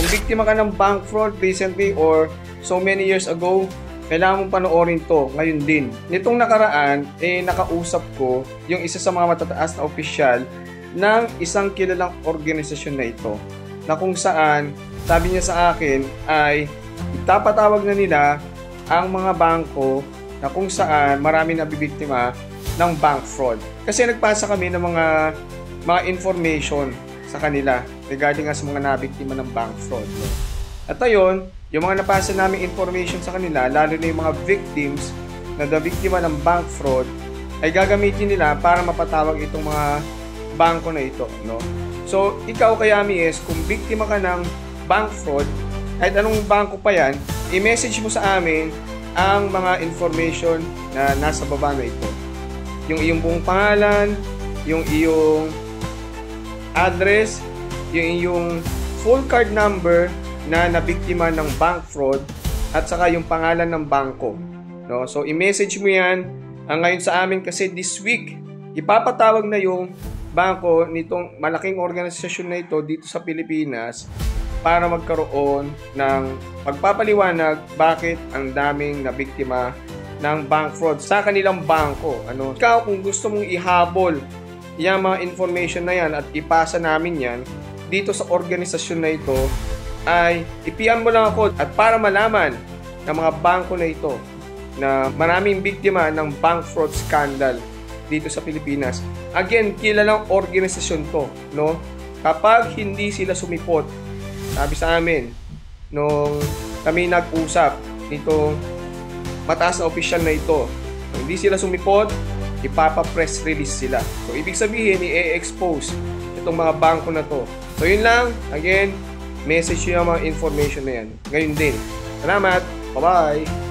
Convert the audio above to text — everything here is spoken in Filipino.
Kung biktima ka ng bank fraud recently or so many years ago, kailangan mong panoorin to ngayon din. Nitong nakaraan, nakausap ko yung isa sa mga matataas na opisyal ng isang kilalang organisasyon na ito, na kung saan, sabi niya sa akin ay ipapatawag na nila ang mga bangko na kung saan marami nabibiktima ng bank fraud. Kasi nagpasa kami ng mga information sa kanila regarding sa mga nabiktima ng bank fraud. At ayun, yung mga napasa namin information sa kanila, lalo na yung mga victims na nabiktima ng bank fraud, ay gagamitin nila para mapatawag itong mga bangko na ito, no? So, ikaw kaya Mies, kung biktima ka ng bank fraud, kahit anong bangko pa yan, i-message mo sa amin ang mga information na nasa baba na ito. Yung iyong buong pangalan, yung iyong address, yung iyong full card number na nabiktima ng bank fraud, at saka yung pangalan ng bangko, no? So i-message mo yan ngayon sa amin, kasi this week ipapatawag na yung bangko nitong malaking organisasyon na ito dito sa Pilipinas para magkaroon ng pagpapaliwanag bakit ang daming nabiktima ng bank fraud sa kanilang bangko. Ano? Ikaw, kung gusto mong ihabol yung mga information na yan at ipasa namin yan dito sa organisasyon na ito, ay i-PM mo lang ako, at para malaman ng mga bangko na ito na maraming biktima ng bank fraud scandal dito sa Pilipinas. Again, kilalang organisasyon to, no? Kapag hindi sila sumipot, sabi sa amin nung kami nag-usap nitong mataas na opisyal na ito, kung hindi sila sumipot, ipapa-press release sila. So ibig sabihin, i-expose itong mga bangko na to. So yun lang, again, message nyo yung mga information na yan. Ngayon din. Salamat! Bye-bye!